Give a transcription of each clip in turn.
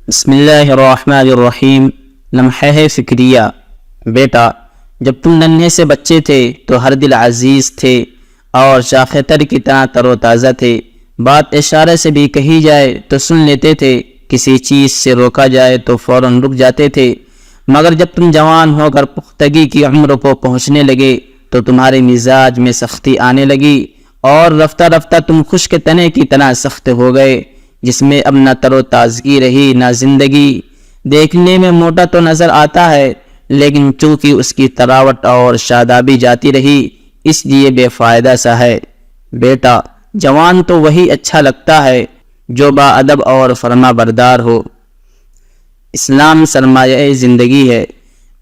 بسم اللہ الرحمن الرحیم۔ لمحہ فکریہ۔ بیٹا، جب تم ننھے سے بچے تھے تو ہر دل عزیز تھے اور شاخ تر کی طرح تر و تازہ تھے۔ بات اشارے سے بھی کہی جائے تو سن لیتے تھے، کسی چیز سے روکا جائے تو فوراً رک جاتے تھے۔ مگر جب تم جوان ہو کر پختگی کی عمر کو پہنچنے لگے تو تمہارے مزاج میں سختی آنے لگی اور رفتہ رفتہ تم خشک تنے کی طرح سخت ہو گئے، جس میں اب نہ تر و تازگی رہی نہ زندگی۔ دیکھنے میں موٹا تو نظر آتا ہے، لیکن چونکہ اس کی تراوٹ اور شادابی جاتی رہی، اس لیے بے فائدہ سا ہے۔ بیٹا، جوان تو وہی اچھا لگتا ہے جو با ادب اور فرما بردار ہو۔ اسلام سرمایہ زندگی ہے۔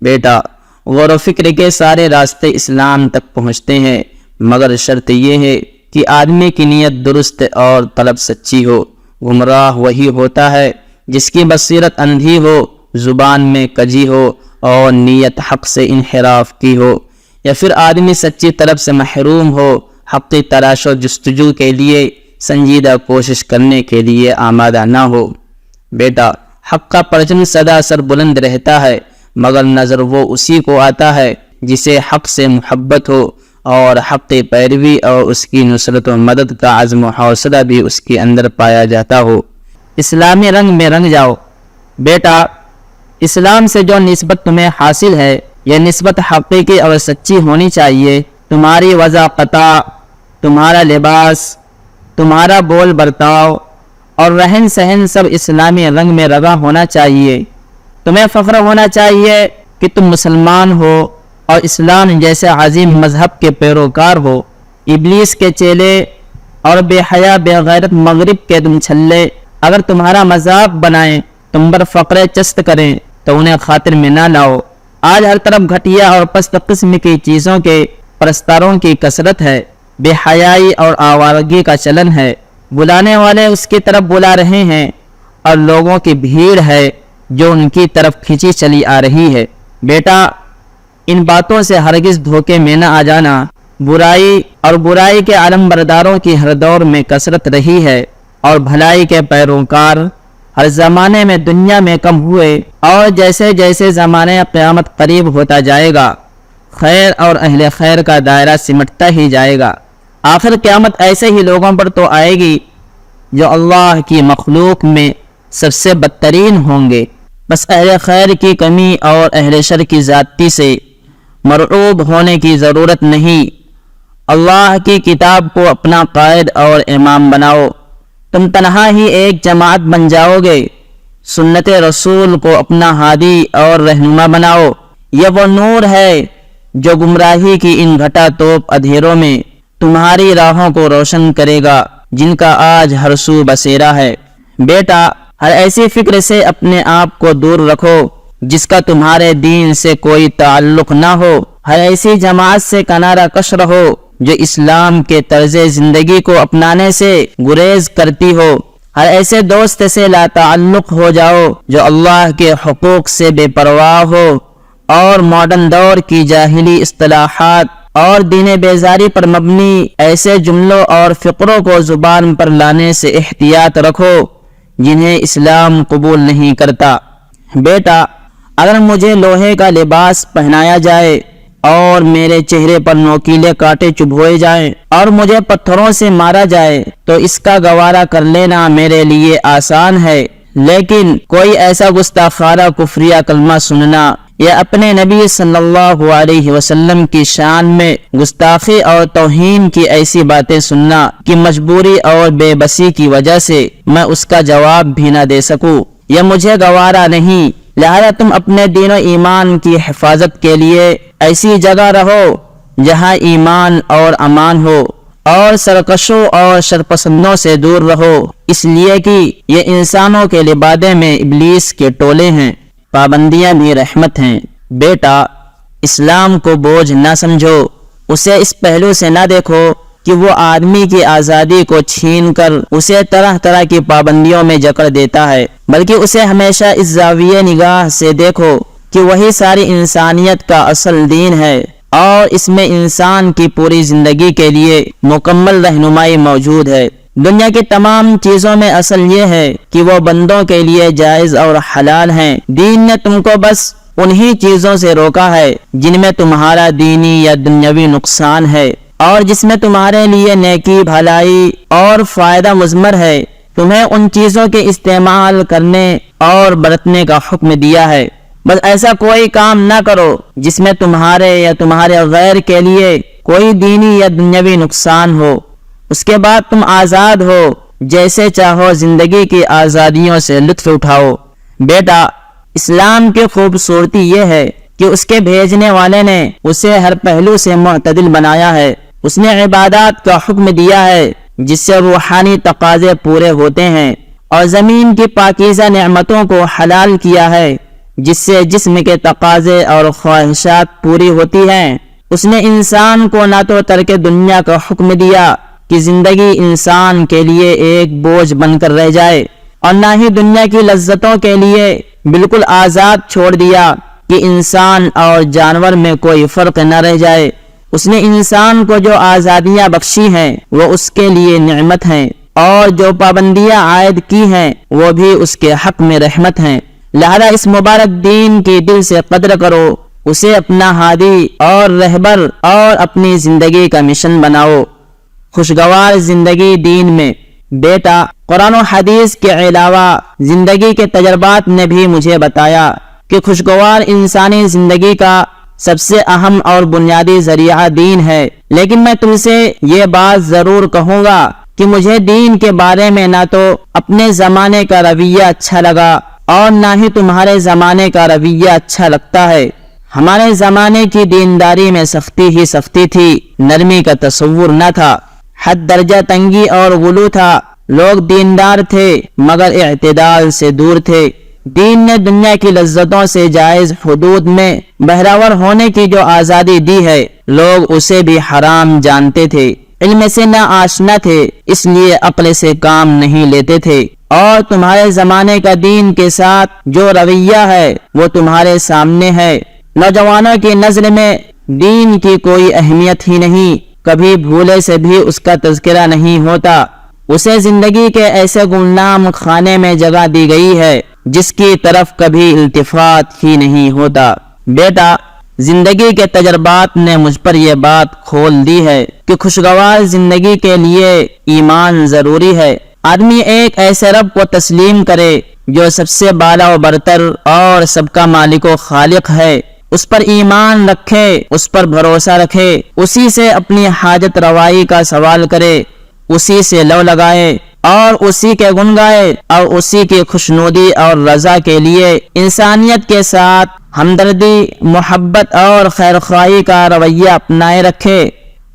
بیٹا، غور و فکر کے سارے راستے اسلام تک پہنچتے ہیں، مگر شرط یہ ہے کہ آدمی کی نیت درست اور طلب سچی ہو۔ گمراہ وہی ہوتا ہے جس کی بصیرت اندھی ہو، زبان میں کجی ہو اور نیت حق سے انحراف کی ہو، یا پھر آدمی سچی طلب سے محروم ہو، حقی تلاش و جستجو کے لیے سنجیدہ کوشش کرنے کے لیے آمادہ نہ ہو۔ بیٹا، حق کا پرچم سدا سر بلند رہتا ہے، مگر نظر وہ اسی کو آتا ہے جسے حق سے محبت ہو اور حق کی پیروی اور اس کی نصرت و مدد کا عزم و حوصلہ بھی اس کے اندر پایا جاتا ہو۔ اسلامی رنگ میں رنگ جاؤ۔ بیٹا، اسلام سے جو نسبت تمہیں حاصل ہے، یہ نسبت حقیقی اور سچی ہونی چاہیے۔ تمہاری وضاقتہ، تمہارا لباس، تمہارا بول برتاؤ اور رہن سہن سب اسلامی رنگ میں رنگا ہونا چاہیے۔ تمہیں فخر ہونا چاہیے کہ تم مسلمان ہو اور اسلام جیسے عظیم مذہب کے پیروکار ہو۔ ابلیس کے چیلے اور بے حیا بے غیرت مغرب کے دم چھلے اگر تمہارا مذاق بنائیں، تم پر فقرے چست کریں تو انہیں خاطر میں نہ لاؤ۔ آج ہر طرف گھٹیا اور پست قسم کی چیزوں کے پرستاروں کی کثرت ہے، بے حیائی اور آوارگی کا چلن ہے۔ بلانے والے اس کی طرف بلا رہے ہیں اور لوگوں کی بھیڑ ہے جو ان کی طرف کھینچی چلی آ رہی ہے۔ بیٹا، ان باتوں سے ہرگز دھوکے میں نہ آ جانا۔ برائی اور برائی کے علم برداروں کی ہر دور میں کثرت رہی ہے اور بھلائی کے پیروکار ہر زمانے میں دنیا میں کم ہوئے، اور جیسے جیسے زمانے قیامت قریب ہوتا جائے گا، خیر اور اہل خیر کا دائرہ سمٹتا ہی جائے گا۔ آخر قیامت ایسے ہی لوگوں پر تو آئے گی جو اللہ کی مخلوق میں سب سے بدترین ہوں گے۔ بس اہل خیر کی کمی اور اہل شر کی زیادتی سے مرعوب ہونے کی ضرورت نہیں۔ اللہ کی کتاب کو اپنا قائد اور امام بناؤ، تم تنہا ہی ایک جماعت بن جاؤ گے۔ سنت رسول کو اپنا ہادی اور رہنما بناؤ، یہ وہ نور ہے جو گمراہی کی ان گھٹا توپ اندھیروں میں تمہاری راہوں کو روشن کرے گا جن کا آج ہر سو بسیرا ہے۔ بیٹا، ہر ایسی فکر سے اپنے آپ کو دور رکھو جس کا تمہارے دین سے کوئی تعلق نہ ہو۔ ہر ایسی جماعت سے کنارہ کش رہو جو اسلام کے طرز زندگی کو اپنانے سے گریز کرتی ہو۔ ہر ایسے دوست سے لا تعلق ہو جاؤ جو اللہ کے حقوق سے بے پرواہ ہو اور ماڈرن دور کی جاہلی اصطلاحات اور دین بیزاری پر مبنی ایسے جملوں اور فقروں کو زبان پر لانے سے احتیاط رکھو جنہیں اسلام قبول نہیں کرتا۔ بیٹا، اگر مجھے لوہے کا لباس پہنایا جائے اور میرے چہرے پر نوکیلے کانٹے چبھوئے جائیں اور مجھے پتھروں سے مارا جائے تو اس کا گوارا کر لینا میرے لیے آسان ہے، لیکن کوئی ایسا گستاخانہ کفریہ کلمہ سننا یا اپنے نبی صلی اللہ علیہ وسلم کی شان میں گستاخی اور توہین کی ایسی باتیں سننا کہ مجبوری اور بے بسی کی وجہ سے میں اس کا جواب بھی نہ دے سکوں، یہ مجھے گوارا نہیں۔ لہذا تم اپنے دین و ایمان کی حفاظت کے لیے ایسی جگہ رہو جہاں ایمان اور امان ہو، اور سرکشوں اور شرپسندوں سے دور رہو، اس لیے کہ یہ انسانوں کے لبادے میں ابلیس کے ٹولے ہیں۔ پابندیاں بھی رحمت ہیں۔ بیٹا، اسلام کو بوجھ نہ سمجھو، اسے اس پہلو سے نہ دیکھو کہ وہ آدمی کی آزادی کو چھین کر اسے طرح طرح کی پابندیوں میں جکڑ دیتا ہے، بلکہ اسے ہمیشہ اس زاویہ نگاہ سے دیکھو کہ وہی ساری انسانیت کا اصل دین ہے اور اس میں انسان کی پوری زندگی کے لیے مکمل رہنمائی موجود ہے۔ دنیا کی تمام چیزوں میں اصل یہ ہے کہ وہ بندوں کے لیے جائز اور حلال ہیں۔ دین نے تم کو بس انہی چیزوں سے روکا ہے جن میں تمہارا دینی یا دنیاوی نقصان ہے اور جس میں تمہارے لیے نیکی، بھلائی اور فائدہ مضمر ہے۔ تمہیں ان چیزوں کے استعمال کرنے اور برتنے کا حکم دیا ہے، بس ایسا کوئی کام نہ کرو جس میں تمہارے یا تمہارے غیر کے لیے کوئی دینی یا دنیاوی نقصان ہو۔ اس کے بعد تم آزاد ہو، جیسے چاہو زندگی کی آزادیوں سے لطف اٹھاؤ۔ بیٹا، اسلام کی خوبصورتی یہ ہے کہ اس کے بھیجنے والے نے اسے ہر پہلو سے معتدل بنایا ہے۔ اس نے عبادات کا حکم دیا ہے جس سے روحانی تقاضے پورے ہوتے ہیں، اور زمین کی پاکیزہ نعمتوں کو حلال کیا ہے جس سے جسم کے تقاضے اور خواہشات پوری ہوتی ہیں۔ اس نے انسان کو نہ تو ترک دنیا کا حکم دیا کہ زندگی انسان کے لیے ایک بوجھ بن کر رہ جائے، اور نہ ہی دنیا کی لذتوں کے لیے بالکل آزاد چھوڑ دیا کہ انسان اور جانور میں کوئی فرق نہ رہ جائے۔ اس نے انسان کو جو آزادیاں بخشی ہیں وہ اس کے لیے نعمت ہیں، اور جو پابندیاں عائد کی ہیں وہ بھی اس کے حق میں رحمت ہیں۔ لہذا اس مبارک دین کی دل سے قدر کرو، اسے اپنا ہادی اور رہبر اور اپنی زندگی کا مشن بناؤ۔ خوشگوار زندگی دین میں۔ بیٹا، قرآن و حدیث کے علاوہ زندگی کے تجربات نے بھی مجھے بتایا کہ خوشگوار انسانی زندگی کا سب سے اہم اور بنیادی ذریعہ دین ہے، لیکن میں تم سے یہ بات ضرور کہوں گا کہ مجھے دین کے بارے میں نہ تو اپنے زمانے کا رویہ اچھا لگا اور نہ ہی تمہارے زمانے کا رویہ اچھا لگتا ہے۔ ہمارے زمانے کی دینداری میں سختی ہی سختی تھی، نرمی کا تصور نہ تھا، حد درجہ تنگی اور غلو تھا۔ لوگ دیندار تھے مگر اعتدال سے دور تھے۔ دین نے دنیا کی لذتوں سے جائز حدود میں بہراور ہونے کی جو آزادی دی ہے، لوگ اسے بھی حرام جانتے تھے، علم سے نہ آشنا تھے، اس لیے عقل سے کام نہیں لیتے تھے۔ اور تمہارے زمانے کا دین کے ساتھ جو رویہ ہے وہ تمہارے سامنے ہے۔ نوجوانوں کی نظر میں دین کی کوئی اہمیت ہی نہیں، کبھی بھولے سے بھی اس کا تذکرہ نہیں ہوتا۔ اسے زندگی کے ایسے گمنام خانے میں جگہ دی گئی ہے جس کی طرف کبھی التفات ہی نہیں ہوتا۔ بیٹا، زندگی کے تجربات نے مجھ پر یہ بات کھول دی ہے کہ خوشگوار زندگی کے لیے ایمان ضروری ہے۔ آدمی ایک ایسے رب کو تسلیم کرے جو سب سے بالا و برتر اور سب کا مالک و خالق ہے، اس پر ایمان رکھے، اس پر بھروسہ رکھے، اسی سے اپنی حاجت روائی کا سوال کرے، اسی سے لو لگائے اور اسی کے گن گائے، اور اسی کی خوشنودی اور رضا کے لیے انسانیت کے ساتھ ہمدردی، محبت اور خیرخواہی کا رویہ اپنائے رکھے۔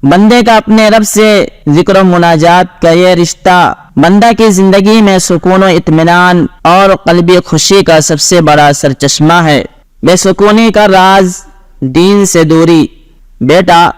بندے کا اپنے رب سے ذکر و مناجات کا یہ رشتہ بندہ کی زندگی میں سکون و اطمینان اور قلبی خوشی کا سب سے بڑا سرچشمہ ہے۔ بے سکونی کا راز دین سے دوری۔ بیٹا،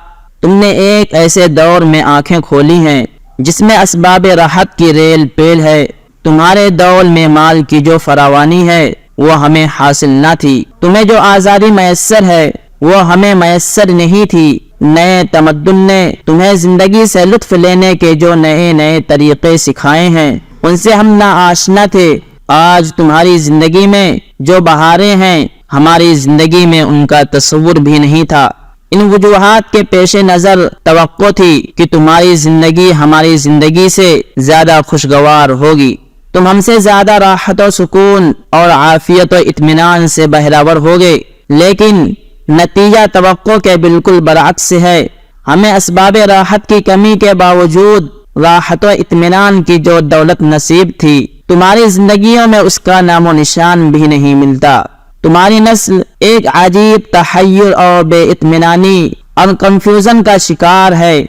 تم نے ایک ایسے دور میں آنکھیں کھولی ہیں جس میں اسباب راحت کی ریل پیل ہے۔ تمہارے دور میں مال کی جو فراوانی ہے وہ ہمیں حاصل نہ تھی، تمہیں جو آزادی میسر ہے وہ ہمیں میسر نہیں تھی۔ نئے تمدن نے تمہیں زندگی سے لطف لینے کے جو نئے نئے طریقے سکھائے ہیں ان سے ہم نہ آشنا تھے۔ آج تمہاری زندگی میں جو بہاریں ہیں ہماری زندگی میں ان کا تصور بھی نہیں تھا۔ ان وجوہات کے پیش نظر توقع تھی کہ تمہاری زندگی ہماری زندگی سے زیادہ خوشگوار ہوگی، تم ہم سے زیادہ راحت و سکون اور عافیت و اطمینان سے بہراور ہوگے، لیکن نتیجہ توقع کے بالکل برعکس ہے۔ ہمیں اسباب راحت کی کمی کے باوجود راحت و اطمینان کی جو دولت نصیب تھی، تمہاری زندگیوں میں اس کا نام و نشان بھی نہیں ملتا۔ تمہاری نسل ایک عجیب تحیر اور بے اطمینانی اور کنفیوژن کا شکار ہے۔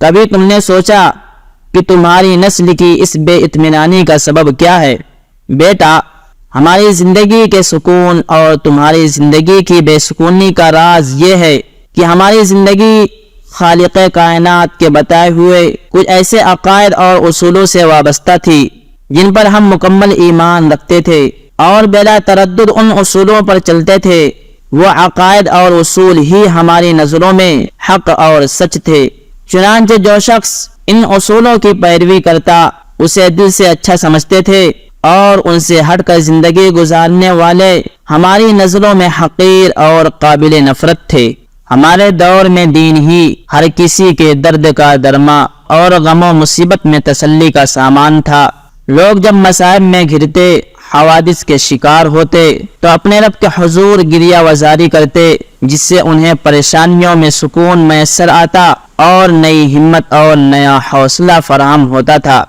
کبھی تم نے سوچا کہ تمہاری نسل کی اس بے اطمینانی کا سبب کیا ہے؟ بیٹا، ہماری زندگی کے سکون اور تمہاری زندگی کی بے سکونی کا راز یہ ہے کہ ہماری زندگی خالق کائنات کے بتائے ہوئے کچھ ایسے عقائد اور اصولوں سے وابستہ تھی جن پر ہم مکمل ایمان رکھتے تھے اور بلا تردد ان اصولوں پر چلتے تھے۔ وہ عقائد اور اصول ہی ہماری نظروں میں حق اور سچ تھے۔ چنانچہ جو شخص ان اصولوں کی پیروی کرتا اسے دل سے اچھا سمجھتے تھے اور ان سے ہٹ کر زندگی گزارنے والے ہماری نظروں میں حقیر اور قابل نفرت تھے۔ ہمارے دور میں دین ہی ہر کسی کے درد کا درما اور غم و مصیبت میں تسلی کا سامان تھا۔ لوگ جب مصائب میں گھرتے، حوادث کے شکار ہوتے تو اپنے رب کے حضور گریہ وزاری کرتے، جس سے انہیں پریشانیوں میں سکون میسر آتا اور نئی ہمت اور نیا حوصلہ فراہم ہوتا تھا۔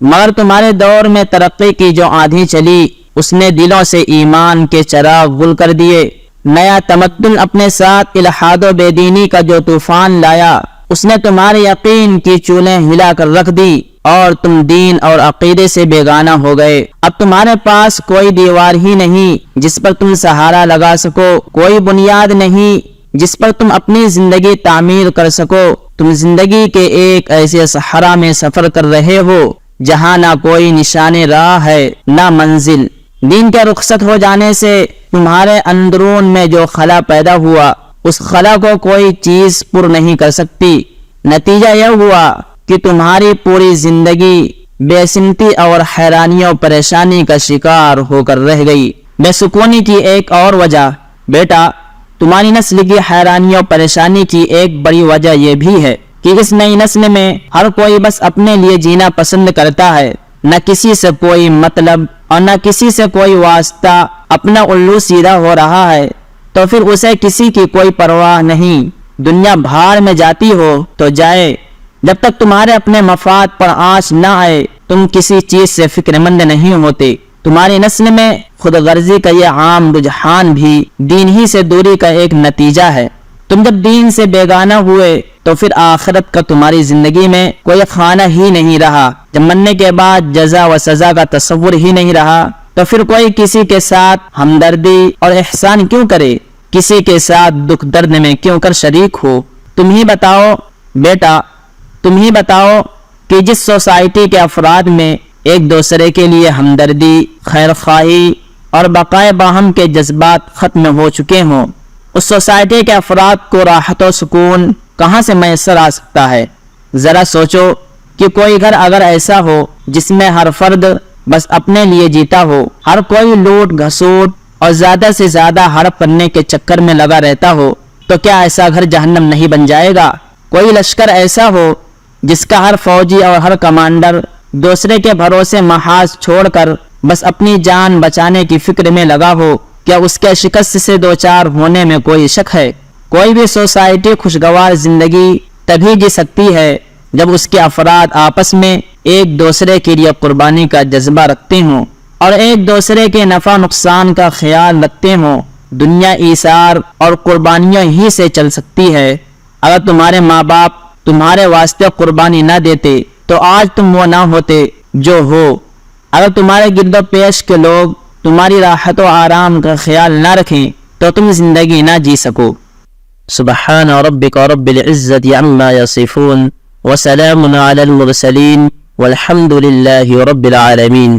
مگر تمہارے دور میں ترقی کی جو آندھی چلی، اس نے دلوں سے ایمان کے چراغ گل کر دیے۔ نیا تمدن اپنے ساتھ الحاد و بے دینی کا جو طوفان لایا، اس نے تمہارے یقین کی چولیں ہلا کر رکھ دی اور تم دین اور عقیدے سے بیگانہ ہو گئے۔ اب تمہارے پاس کوئی دیوار ہی نہیں جس پر تم سہارا لگا سکو، کوئی بنیاد نہیں جس پر تم اپنی زندگی تعمیر کر سکو۔ تم زندگی کے ایک ایسے صحرا میں سفر کر رہے ہو جہاں نہ کوئی نشان راہ ہے نہ منزل۔ دین کے رخصت ہو جانے سے تمہارے اندرون میں جو خلا پیدا ہوا، اس خلا کو کوئی چیز پر نہیں کر سکتی۔ نتیجہ یہ ہوا کہ تمہاری پوری زندگی بے سمتی اور حیرانی و پریشانی کا شکار ہو کر رہ گئی۔ بے سکونی کی ایک اور وجہ بیٹا، تمہاری نسل کی حیرانی و پریشانی کی ایک بڑی وجہ یہ بھی ہے کہ اس نئی نسل میں ہر کوئی بس اپنے لیے جینا پسند کرتا ہے، نہ کسی سے کوئی مطلب اور نہ کسی سے کوئی واسطہ۔ اپنا الو سیدھا ہو رہا ہے تو پھر اسے کسی کی کوئی پرواہ نہیں۔ دنیا بھاڑ میں جاتی ہو تو جائے، جب تک تمہارے اپنے مفاد پر آنچ نہ آئے تم کسی چیز سے فکر مند نہیں ہوتے۔ تمہاری نسل میں خود غرضی کا یہ عام رجحان بھی دین ہی سے دوری کا ایک نتیجہ ہے۔ تم جب دین سے بیگانہ ہوئے تو پھر آخرت کا تمہاری زندگی میں کوئی خانہ ہی نہیں رہا۔ جب مرنے کے بعد جزا و سزا کا تصور ہی نہیں رہا تو پھر کوئی کسی کے ساتھ ہمدردی اور احسان کیوں کرے؟ کسی کے ساتھ دکھ درد میں کیوں کر شریک ہو؟ تم ہی بتاؤ بیٹا، تم ہی بتاؤ کہ جس سوسائٹی کے افراد میں ایک دوسرے کے لیے ہمدردی، خیر خواہی اور بقائے باہم کے جذبات ختم ہو چکے ہوں، اس سوسائٹی کے افراد کو راحت و سکون کہاں سے میسر آ سکتا ہے؟ ذرا سوچو کہ کوئی گھر اگر ایسا ہو جس میں ہر فرد بس اپنے لیے جیتا ہو، ہر کوئی لوٹ گھسوٹ اور زیادہ سے زیادہ ہڑپ کرنے کے چکر میں لگا رہتا ہو، تو کیا ایسا گھر جہنم نہیں بن جائے گا؟ کوئی لشکر ایسا ہو جس کا ہر فوجی اور ہر کمانڈر دوسرے کے بھروسے محاذ چھوڑ کر بس اپنی جان بچانے کی فکر میں لگا ہو، کیا اس کے شکست سے دوچار ہونے میں کوئی شک ہے؟ کوئی بھی سوسائٹی خوشگوار زندگی تبھی جی سکتی ہے جب اس کے افراد آپس میں ایک دوسرے کے لیے قربانی کا جذبہ رکھتے ہوں اور ایک دوسرے کے نفع نقصان کا خیال رکھتے ہوں۔ دنیا ایثار اور قربانیوں ہی سے چل سکتی ہے۔ اگر تمہارے ماں باپ تمہارے واسطے قربانی نہ دیتے تو آج تم وہ نہ ہوتے جو ہو۔ اگر تمہارے گرد و پیش کے لوگ تمہاری راحت و آرام کا خیال نہ رکھیں تو تم زندگی نہ جی سکو۔ سبحان ربک رب العزت عما یصفون وسلام علی المرسلین والحمد للہ رب العالمین۔